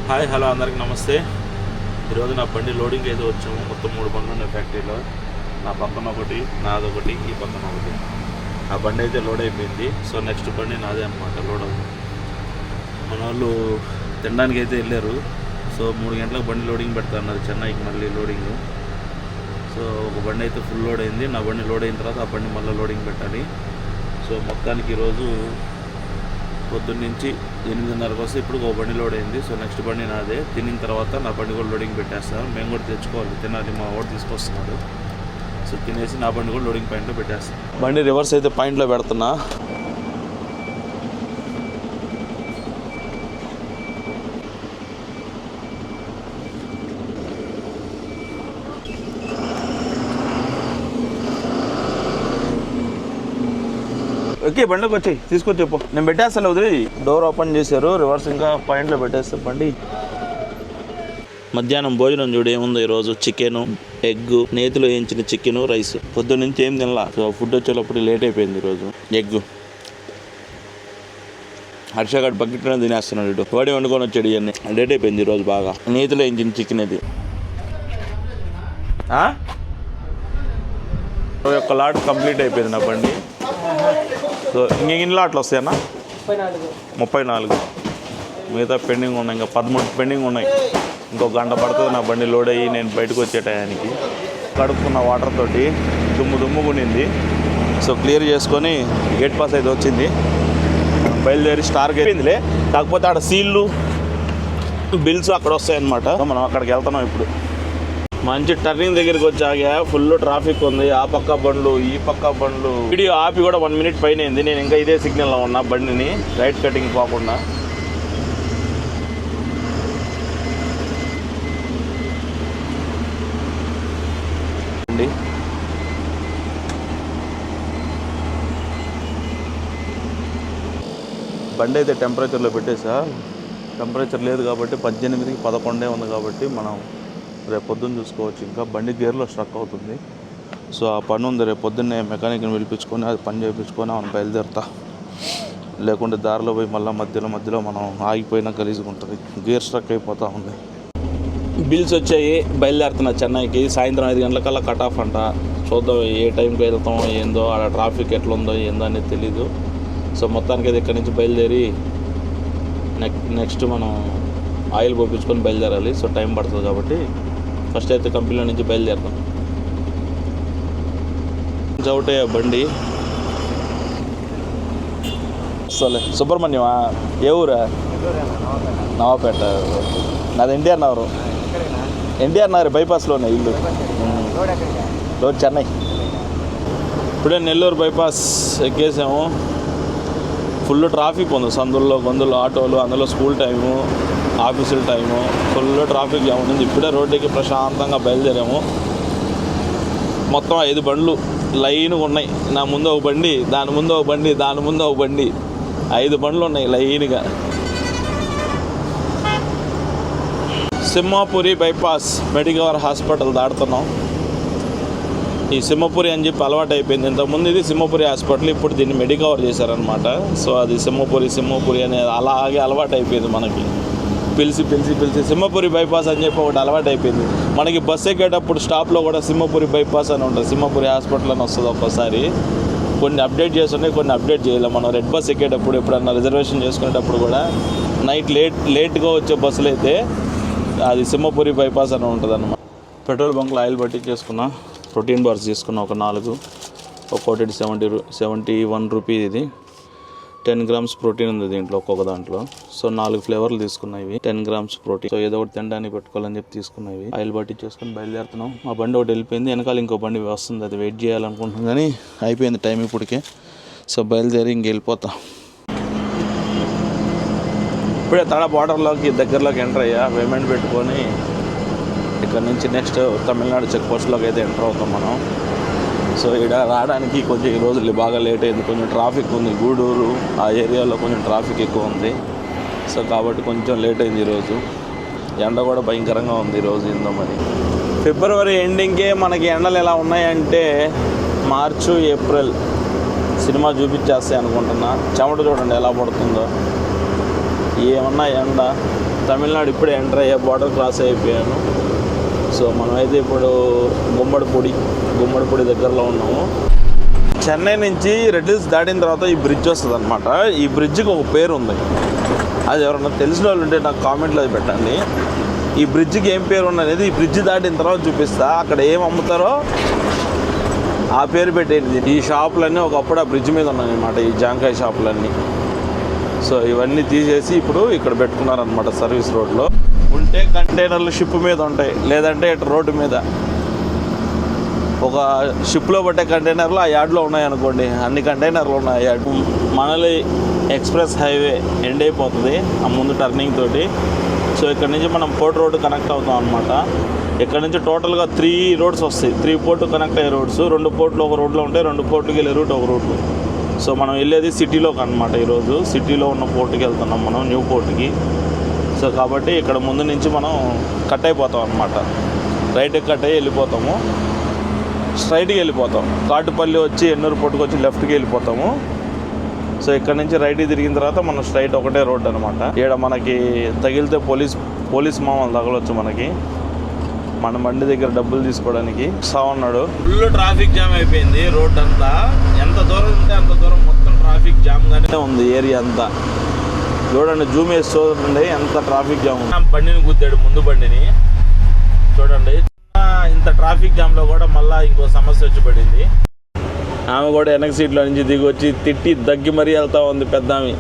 Hi hello అందరికి నమస్తే. ఈరోజు నా బండి లోడింగ్ అయితే వచ్చాము. మొత్తం 3 బండ్లు ఉన్నాయి ఫ్యాక్టరీలో. నా పక్కన ఒకటి, నాదొకటి, ఈ పక్కన ఒకటి. ఆ బండి అయితే లోడ్ అయిపోయింది. సో నెక్స్ట్ బండి నాదే అనమాట లోడ్ అవుతుంది. మన వాళ్ళు తినడానికి అయితే వెళ్ళారు. సో 3 గంటలకు బండి లోడింగ్ పెడతా అన్నారు చెన్నైకి మళ్ళీ లోడింగ్. సో ఒక బండి అయితే ఫుల్ లోడ్ అయింది. నా బండి లోడ్ అయిన తర్వాత ఆ బండి మళ్ళీ లోడింగ్ పెట్టాలి. సో మొత్తానికి ఈరోజు పొద్దున్నుంచి 8:30 వస్తే ఇప్పుడు ఒక బండి లోడ్ అయింది. సో నెక్స్ట్ బండి నాదే. తినిన తర్వాత నా బండి కూడా లోడింగ్ పెట్టేస్తాను. మేము కూడా తెచ్చుకోవాలి, తినాలి. మా వాడు తీసుకొస్తున్నాడు. సో తినేసి నా బండి కూడా లోడింగ్ పాయింట్లో పెట్టేస్తాను. బండి రివర్స్ అయితే పాయింట్లో పెడుతున్నా. ఓకే బండికి వచ్చాయి, తీసుకొచ్చి చెప్పు. నేను పెట్టేస్తాను. వదిలి డోర్ ఓపెన్ చేశారు, రివర్స్ ఇంకా పాయింట్లో పెట్టేస్తాను బండి. మధ్యాహ్నం భోజనం చూడు ఏముందో ఈరోజు. చికెను, ఎగ్, నేతిలో వేయించిన చికెను, రైస్. పొద్దున్న నుంచి ఏం తినలా. సో ఫుడ్ వచ్చేటప్పుడు లేట్ అయిపోయింది ఈరోజు. ఎగ్ హర్షగాడు బకెట్లోనే తినేస్తున్నాడు. ఇటు వాడి వండుకొని వచ్చాడు. ఇవన్నీ లేట్ అయిపోయింది ఈరోజు బాగా. నేతిలో వేయించిన చికెన్ ఇది. ఒక లాట్ కంప్లీట్ అయిపోయింది నా బండి. సో ఇంకెన్ని లాట్లు వస్తాయన్నా? 34. మిగతా పెండింగ్ ఉన్నాయి. ఇంకా 13 పెండింగ్ ఉన్నాయి. ఇంకో గంట పడుతుంది నా బండి లోడ్ అయ్యి నేను బయటకు వచ్చే టయానికి. కడుక్కున్న వాటర్ తోటి దుమ్ము కొనింది. సో క్లియర్ చేసుకొని గేట్ పాస్ అయితే వచ్చింది. బయలుదేరి స్టార్కి అయిపోయిందిలే. కాకపోతే ఆడ సీళ్ళు, బిల్స్ అక్కడ వస్తాయన్నమాట. మనం అక్కడికి వెళ్తున్నాం ఇప్పుడు. మంచి టర్నింగ్ దగ్గరికి వచ్చాక ఫుల్ ట్రాఫిక్ ఉంది. ఆ పక్క బండ్లు, ఈ పక్క బండ్లు. వీడియో ఆపి కూడా 1 మినిట్ పైన అయింది. నేను ఇంకా ఇదే సిగ్నల్లో ఉన్నా బండిని రైట్ కటింగ్ పోకుండా. బండి అయితే టెంపరేచర్లో పెట్టేసా. టెంపరేచర్ లేదు కాబట్టి 18కి 11 ఉంది కాబట్టి మనం రేపు పొద్దున్న చూసుకోవచ్చు. ఇంకా బండి గేర్లో స్ట్రక్ అవుతుంది. సో ఆ పని ఉంది. రేపు పొద్దున్నే మెకానిక్ని పిలిపించుకొని అది పని చేయించుకొని అవును బయలుదేరుతా. లేకుంటే దారిలో పోయి మళ్ళీ మధ్యలో మనం ఆగిపోయినా గలీజ్గా ఉంటుంది. గేర్ స్ట్రక్ అయిపోతూ ఉంది. బిల్స్ వచ్చాయి. బయలుదేరుతున్నా చెన్నైకి. సాయంత్రం 5 గంటలకల్లా కట్ ఆఫ్ అంట. చూద్దాం ఏ టైంకి వెళ్తాం ఏందో, ఆడ ట్రాఫిక్ ఎట్లుందో ఏందో అనేది తెలీదు. సో మొత్తానికి అయితే ఇక్కడి నుంచి బయలుదేరి నెక్స్ట్ మనం ఆయిల్ పోపించుకొని బయలుదేరాలి. సో టైం పడుతుంది కాబట్టి ఫస్ట్ అయితే కంపెనీలో నుంచి బయలుదేరుతాం. చౌటే బండి. సరే సుబ్రహ్మణ్యమా? ఏ ఊరా? నవాపేట. నాది ఎన్టీఆర్ నగర్ బైపాస్లోనే ఇల్లు. రోడ్ చెన్నై. ఇప్పుడే నెల్లూరు బైపాస్ ఎక్కేసాము. ఫుల్ ట్రాఫిక్ ఉంది. సందుల్లో గొంతులు, ఆటోలు, అందులో స్కూల్ టైము, ఆఫీసుల టైము, ఫుల్ ట్రాఫిక్ జామ్ ఉంది. ఇప్పుడే రోడ్డుకి ప్రశాంతంగా బయలుదేరాము. మొత్తం 5 బండ్లు లైన్గా ఉన్నాయి. నా ముందు ఒక బండి, దాని ముందు ఒక బండి, దాని ముందు ఒక బండి. 5 బండ్లు ఉన్నాయి లైన్గా. సింహాపురి బైపాస్ మెడికవర్ హాస్పిటల్ దాడుతున్నాం. ఈ సింహపురి అని చెప్పి అలవాటు అయిపోయింది. ఇంతకుముందు ఇది సింహపురి హాస్పిటల్, ఇప్పుడు దీన్ని మెడికవర్ చేశారనమాట. సో అది సింహపురి అనేది అలాగే అలవాటు అయిపోయింది మనకి. పిలిచి సింహపురి బైపాస్ అని చెప్పి ఒకటి అలవాటు అయిపోయింది మనకి. బస్సు ఎక్కేటప్పుడు స్టాప్లో కూడా సింహపురి బైపాస్ అని ఉంటుంది, సింహపురి హాస్పిటల్ అని వస్తుంది. ఒక్కసారి కొన్ని అప్డేట్ చేస్తున్నాయి, కొన్ని అప్డేట్ చేయాలి. మనం రెడ్ బస్ ఎక్కేటప్పుడు ఎప్పుడన్నా రిజర్వేషన్ చేసుకునేటప్పుడు కూడా నైట్ లేట్గా వచ్చే బస్సులు అయితే అది సింహపురి బైపాస్ అని ఉంటుంది అన్నమాట. పెట్రోల్ బంక్లో ఆయిల్ పట్టించేసుకున్నా. ప్రోటీన్ బార్స్ తీసుకున్నా ఒక 4. ఒక్కొక్కటి 71 రూపీ. ఇది 10 గ్రామ్స్ ప్రోటీన్ ఉంది దీంట్లో, ఒక్కొక్క దాంట్లో. సో 4 ఫ్లేవర్లు తీసుకున్నాయి. 10 grams protein. సో ఏదో ఒకటి తినడానికి పెట్టుకోవాలని చెప్పి తీసుకున్నాయి. ఆయిల్ పట్టించేసుకొని బయలుదేరుతున్నాం. మా బండి ఒకటి వెళ్ళిపోయింది, వెనకాల ఇంకో బండి వస్తుంది. అది వెయిట్ చేయాలనుకుంటున్నాం కానీ అయిపోయింది టైం ఇప్పటికే. సో బయలుదేరి ఇంక వెళ్ళిపోతాం. ఇప్పుడే తడ బార్డర్లోకి దగ్గరలోకి ఎంటర్ అయ్యా. పేమెంట్ పెట్టుకొని ఇక్కడ నుంచి నెక్స్ట్ తమిళనాడు చెక్ పోస్ట్లోకి అయితే ఎంటర్ అవుతాం మనం. సో ఇక్కడ రావడానికి కొంచెం ఈరోజు బాగా లేట్ అయింది. కొంచెం ట్రాఫిక్ ఉంది. గూడూరు ఆ ఏరియాలో కొంచెం ట్రాఫిక్ ఎక్కువ ఉంది. సో కాబట్టి కొంచెం లేట్ అయింది ఈరోజు. ఎండ కూడా భయంకరంగా ఉంది ఈరోజు. ఏందో మరి ఫిబ్రవరి ఎండింగ్కే మనకి ఎండలు ఎలా ఉన్నాయంటే మార్చు, ఏప్రిల్ సినిమా చూపించేస్తాయి అనుకుంటున్నా. చెమట చూడండి ఎలా పడుతుందో. ఏమన్నా ఎండ తమిళనాడు ఇప్పుడే ఎంటర్ అయ్యా, బార్డర్ క్రాస్ అయిపోయాను. సో మనమైతే ఇప్పుడు గుమ్మడిపూడి దగ్గరలో ఉన్నాము. చెన్నై నుంచి రెడ్ హిల్స్ దాటిన తర్వాత ఈ బ్రిడ్జ్ వస్తుంది అనమాట. ఈ బ్రిడ్జ్కి ఒక పేరు ఉంది, అది ఎవరన్నా తెలిసిన వాళ్ళు ఉంటే నాకు కామెంట్లో పెట్టండి. ఈ బ్రిడ్జ్కి ఏం పేరు ఉన్నది ఈ బ్రిడ్జ్ దాటిన తర్వాత చూపిస్తా. అక్కడ ఏం అమ్ముతారో ఆ పేరు పెట్టేది. ఈ షాపులన్నీ ఒకప్పుడు ఆ బ్రిడ్జ్ మీద ఉన్నాయి అనమాట, ఈ జాంకాయ షాపులన్నీ. సో ఇవన్నీ తీసేసి ఇప్పుడు ఇక్కడ పెట్టుకున్నారనమాట సర్వీస్ రోడ్లో. ఉంటే కంటైనర్లు షిప్ మీద ఉంటాయి, లేదంటే ఇటు రోడ్డు మీద ఒక షిప్లో పట్టే కంటైనర్లు ఆ యార్డ్లో ఉన్నాయనుకోండి, అన్ని కంటైనర్లు ఉన్నాయి ఆ యార్డ్. మనలి ఎక్స్ప్రెస్ హైవే ఎండ్ అయిపోతుంది ఆ ముందు టర్నింగ్ తోటి. సో ఇక్కడ నుంచి మనం పోర్ట్ రోడ్ కనెక్ట్ అవుతాం అనమాట. ఇక్కడ నుంచి టోటల్గా 3 రోడ్స్ వస్తాయి, 3 పోర్టు కనెక్ట్ అయ్యే రోడ్స్. 2 పోర్ట్లు ఒక రోడ్లో ఉంటాయి, 2 పోర్టుకి వెళ్ళే రూట్ ఒక రూట్. సో మనం వెళ్ళేది సిటీలోకి అనమాట. ఈరోజు సిటీలో ఉన్న పోర్టుకి వెళ్తున్నాం మనం, న్యూ పోర్టుకి. సో కాబట్టి ఇక్కడ ముందు నుంచి మనం కట్ అయిపోతాం అనమాట. రైట్కి కట్ అయ్యి వెళ్ళిపోతాము, స్ట్రైట్కి వెళ్ళిపోతాం. కాటుపల్లి వచ్చి ఎన్నూరు పోర్టుకు వచ్చి లెఫ్ట్కి వెళ్ళిపోతాము. సో ఇక్కడ నుంచి రైట్కి తిరిగిన తర్వాత మనం స్ట్రైట్ ఒకటే రోడ్ అనమాట. ఇక్కడ మనకి తగిలితే పోలీస్ మామూలు తగలొచ్చు మనకి, మన బండి దగ్గర డబ్బులు తీసుకోవడానికి. ఉన్నాడు. ఫుల్ ట్రాఫిక్ జామ్ అయిపోయింది రోడ్ అంతా. ఎంత దూరం ఉంటే అంత దూరం మొత్తం ట్రాఫిక్ జామ్గానే ఉంది ఏరియా అంతా. చూడండి, జూమ్ వేసి చూడండి ఎంత ట్రాఫిక్ జామ్ ఉంది. బండిని గుద్దాడు, ముందు బండిని చూడండి. ఇంత ట్రాఫిక్ జామ్లో కూడా మళ్ళీ ఇంకో సమస్య వచ్చి పడింది. ఆమె కూడా వెనక సీట్లో నుంచి దిగి వచ్చి తిట్టి దగ్గి మరీ వెళ్తా ఉంది పెద్ద ఆమె.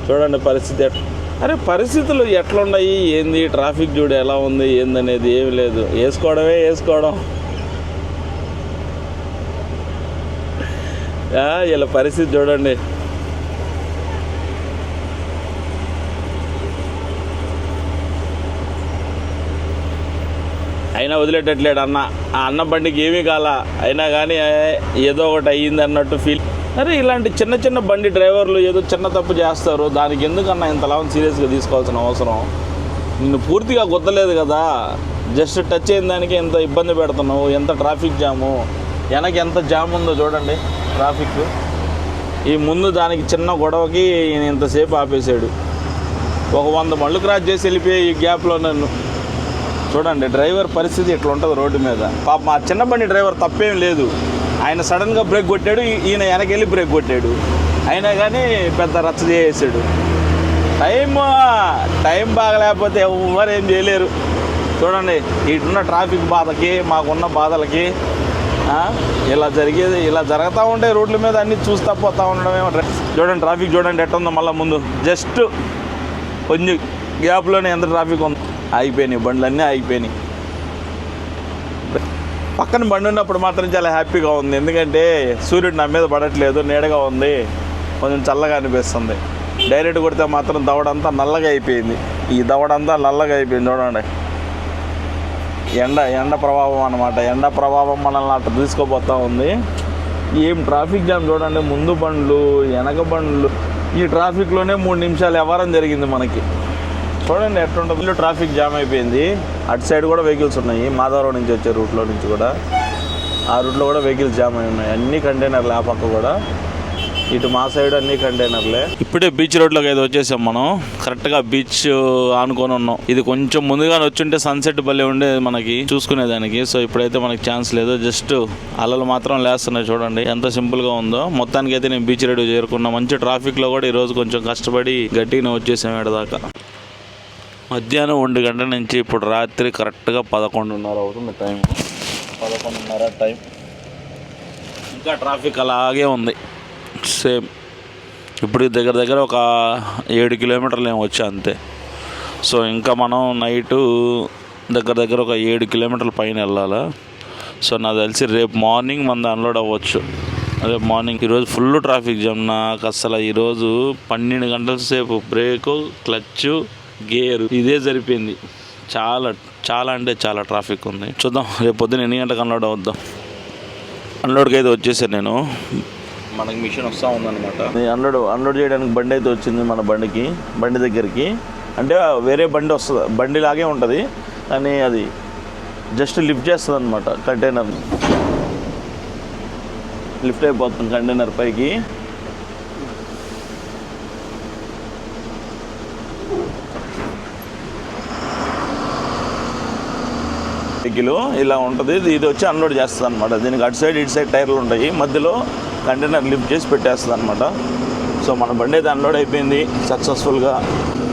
చూడండి పరిస్థితి. అరే పరిస్థితులు ఎట్లున్నాయి ఏంది, ట్రాఫిక్ చూడు ఎలా ఉంది ఏందనేది ఏమి లేదు, వేసుకోవడం. ఇలా పరిస్థితి చూడండి. అయినా వదిలేటట్లేడు అన్న. ఆ అన్న బండికి ఏమీ కాల, అయినా కానీ ఏదో ఒకటి అయ్యింది అన్నట్టు ఫీల్. అరే ఇలాంటి చిన్న బండి డ్రైవర్లు ఏదో చిన్న తప్పు చేస్తారు, దానికి ఎందుకన్నా ఇంతలా సీరియస్గా తీసుకోవాల్సిన అవసరం? నిన్ను పూర్తిగా గుద్దలేదు కదా, జస్ట్ టచ్ అయిన దానికి ఎంత ఇబ్బంది పెడుతున్నావు. ఎంత ట్రాఫిక్ జాము, వెనక ఎంత జామ్ ఉందో చూడండి ట్రాఫిక్. ఈ ముందు దానికి చిన్న గొడవకి ఇంతసేపు ఆపేశాడు. ఒక 100 బండ్లు క్రాస్ చేసి వెళ్ళిపోయి ఈ గ్యాప్లో నన్ను చూడండి. డ్రైవర్ పరిస్థితి ఇట్లా ఉంటుంది రోడ్డు మీద. పాప మా చిన్న బండి డ్రైవర్ తప్పేం లేదు, ఆయన సడన్గా బ్రేక్ కొట్టాడు, ఈయన వెనకెళ్ళి బ్రేక్ కొట్టాడు, అయినా కానీ పెద్ద రచ్చ చేసాడు. టైం బాగలేకపోతే ఎవరు ఏం చేయలేరు. చూడండి ఇటున్న ట్రాఫిక్ బాధకి మాకున్న బాధలకి ఇలా జరుగుతూ ఉంటాయి రోడ్ల మీద. అన్నీ చూస్తూ పోతూ ఉండడమేమో. చూడండి ట్రాఫిక్ చూడండి ఎట్టుందో. మళ్ళీ ముందు జస్ట్ కొంచెం గ్యాప్లోనే ఎంత ట్రాఫిక్ ఉంది. ఆగిపోయినాయి బండ్లన్నీ, ఆగిపోయినాయి. పక్కన బండి ఉన్నప్పుడు మాత్రం చాలా హ్యాపీగా ఉంది, ఎందుకంటే సూర్యుడు నా మీద పడట్లేదు, నీడగా ఉంది, కొంచెం చల్లగా అనిపిస్తుంది. డైరెక్ట్ కొడితే మాత్రం దవడంతా నల్లగా అయిపోయింది. ఈ దవడంతా నల్లగా అయిపోయింది చూడండి. ఎండ ప్రభావం అన్నమాట. ఎండ ప్రభావం మనల్ని అట్లా తీసుకుపోతూ ఉంది. ఏం ట్రాఫిక్ జామ్ చూడండి, ముందు బండ్లు వెనక బండ్లు. ఈ ట్రాఫిక్లోనే 3 నిమిషాలు వ్యవహారం జరిగింది మనకి. చూడండి ఎట్లుంటుంది. ట్రాఫిక్ జామ్ అయిపోయింది. అటు సైడ్ కూడా వెహికల్స్ ఉన్నాయి, మాధవరావు నుంచి వచ్చే రూట్లో నుంచి కూడా. ఆ రూట్లో కూడా వెహికల్స్ జామ్ అయి ఉన్నాయి. అన్ని కంటైనర్లు, ఆ పక్క కూడా. ఇటు మా సైడ్ అన్ని కంటైనర్లే. ఇప్పుడే బీచ్ రోడ్లోకి అయితే వచ్చేసాం మనం. కరెక్ట్గా బీచ్ ఆనుకొని ఉన్నాం. ఇది కొంచెం ముందుగానే వచ్చుంటే సన్సెట్ భలే ఉండేది మనకి చూసుకునేదానికి. సో ఇప్పుడైతే మనకి ఛాన్స్ లేదు. జస్ట్ అలలు మాత్రం లేస్తున్నాయి చూడండి ఎంత సింపుల్గా ఉందో. మొత్తానికి అయితే నేను బీచ్ రోడ్ చేరుకున్నా. మంచి ట్రాఫిక్లో కూడా ఈరోజు కొంచెం కష్టపడి గట్టిగా వచ్చేసాం ఏడదాకా. మధ్యాహ్నం 1 గంటల నుంచి ఇప్పుడు రాత్రి కరెక్ట్గా 11:30 అవుతుంది టైం. 11:30 టైం. ఇంకా ట్రాఫిక్ అలాగే ఉంది సేమ్. ఇప్పుడు దగ్గర ఒక 7 కిలోమీటర్లు ఏమో వచ్చా అంతే. సో ఇంకా మనం నైటు దగ్గర ఒక 7 కిలోమీటర్ల పైన వెళ్ళాలా. సో నాకు తెలిసి రేపు మార్నింగ్ మన అన్లోడ్ అవ్వచ్చు. రేపు మార్నింగ్. ఈరోజు ఫుల్ ట్రాఫిక్ జామ్. నాకు అసలు ఈరోజు 12 గంటల సేపు బ్రేకు, క్లచ్, గేరు ఇదే సరిపోయింది. చాలా అంటే చాలా ట్రాఫిక్ ఉంది. చూద్దాం రేపు పొద్దున్న ఎన్ని గంటలకు అన్లోడ్ అవుద్దాం. అన్లోడ్కి అయితే వచ్చేసాను నేను. మనకి మిషన్ వస్తూ ఉందన్నమాట. అన్లోడ్ చేయడానికి బండి అయితే వచ్చింది మన బండి దగ్గరికి. అంటే వేరే బండి వస్తుంది, బండిలాగే ఉంటుంది కానీ అది జస్ట్ లిఫ్ట్ చేస్తుంది అనమాట. కంటైనర్ లిఫ్ట్ అయిపోతుంది కంటైనర్ పైకి. వెహికల్ ఇలా ఉంటుంది. ఇది వచ్చి అన్లోడ్ చేస్తుంది అనమాట. దీనికి అటు సైడ్ ఇటు సైడ్ టైర్లు ఉంటాయి, మధ్యలో కంటైనర్ లిఫ్ట్ చేసి పెట్టేస్తుంది అనమాట. సో మన బండి అయితే అన్లోడ్ అయిపోయింది సక్సెస్ఫుల్గా.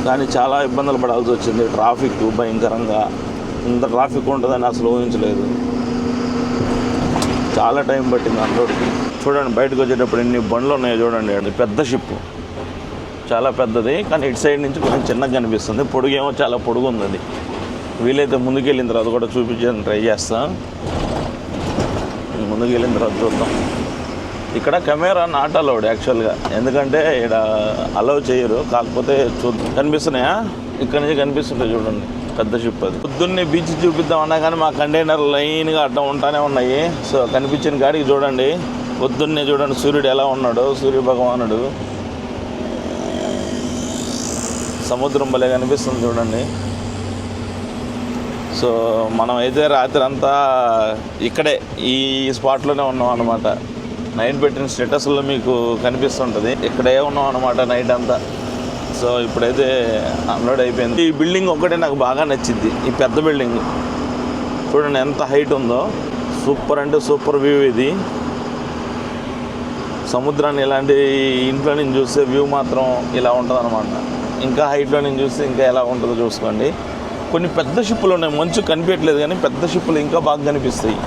కానీ చాలా ఇబ్బందులు పడాల్సి వచ్చింది. ట్రాఫిక్ భయంకరంగా, ఇంత ట్రాఫిక్ ఉంటుందని అసలు ఊహించలేదు. చాలా టైం పట్టింది అన్లోడ్కి. చూడండి బయటకు వచ్చేటప్పుడు ఎన్ని బండ్లు ఉన్నాయో చూడండి. అది పెద్ద షిప్, చాలా పెద్దది. కానీ ఇటు సైడ్ నుంచి కొంచెం చిన్నగా కనిపిస్తుంది. పొడుగేమో చాలా పొడుగు ఉంది. అది వీలైతే ముందుకెళ్ళిన తర్వాత కూడా చూపించడానికి ట్రై చేస్తాం. ముందుకెళ్ళిన తర్వాత చూద్దాం. ఇక్కడ కెమెరా నాట్ అలౌడ్ యాక్చువల్గా, ఎందుకంటే ఇక్కడ అలౌ చేయరు. కాకపోతే కనిపిస్తున్నాయా, ఇక్కడ నుంచి కనిపిస్తుంటాయి చూడండి. పెద్ద షిప్ అది. పొద్దున్నే బీచ్ చూపిద్దామన్నా కానీ మా కంటైనర్ లైన్గా అడ్డం ఉంటానే ఉన్నాయి. సో కనిపించిన కాడికి చూడండి. పొద్దున్నే చూడండి సూర్యుడు ఎలా ఉన్నాడు, సూర్య భగవానుడు. సముద్రం భలే కనిపిస్తుంది చూడండి. సో మనం అయితే రాత్రి అంతా ఇక్కడే ఈ స్పాట్లోనే ఉన్నాం అనమాట. నైట్ పెట్టిన స్టేటస్లో మీకు కనిపిస్తుంటుంది. ఇక్కడే ఉన్నాం అనమాట నైట్ అంతా. సో ఇప్పుడైతే అన్లోడ్ అయిపోయింది. ఈ బిల్డింగ్ ఒకటే నాకు బాగా నచ్చింది. ఈ పెద్ద బిల్డింగ్ చూడండి ఎంత హైట్ ఉందో. సూపర్ అంటే సూపర్ వ్యూ ఇది. సముద్రాన్ని ఇలాంటి ఇంట్లో నుంచి చూస్తే వ్యూ మాత్రం ఇలా ఉంటుంది అనమాట. ఇంకా హైట్లో నుంచి చూస్తే ఇంకా ఎలా ఉంటుందో చూసుకోండి. కొన్ని పెద్ద షిప్పులు ఉన్నాయి, మంచు కనిపించట్లేదు కానీ పెద్ద షిప్పులు ఇంకా బాగా కనిపిస్తాయి.